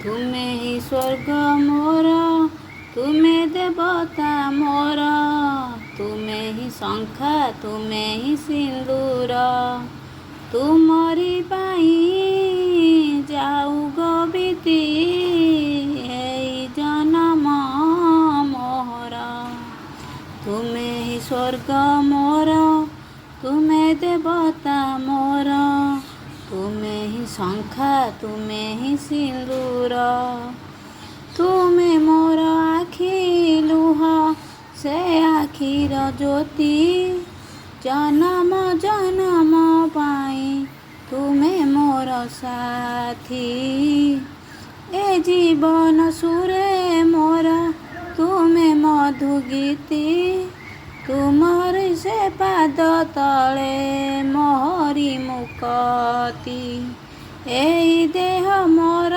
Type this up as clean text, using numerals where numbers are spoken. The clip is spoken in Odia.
ତୁମେ ହିଁ ସ୍ୱର୍ଗ ମୋର, ତୁମେ ଦେବତା ମୋର, ତୁମେ ହିଁ ଶଙ୍ଖା, ତୁମେ ହିଁ ସିନ୍ଦୁର। ତୁମରି ପାଇଁ ଯାଉ ଗବିତି ଏଇ ଜନମ ମୋର। ତୁମେ ହିଁ ସ୍ୱର୍ଗ ମୋର, ତୁମେ ଦେବତା ମୋର, ତୁମେ ହିଁ ଶଙ୍ଖା, ତୁମେ ହିଁ ସିନ୍ଦୁର। ତୁମେ ମୋର ଆଖି ଲୁହ, ସେ ଆଖିର ଜ୍ୟୋତି, ଜନମ ଜନମ ପାଇଁ ତୁମେ ମୋର ସାଥୀ। ଏ ଜୀବନ ସୁରେ ମୋର ତୁମେ ମଧୁ ଗୀତି, ତୁମରି ସେ ପାଦ ତଳେ ମୋହରି ମୁକତି। ଏଇ ଦେହ ମୋର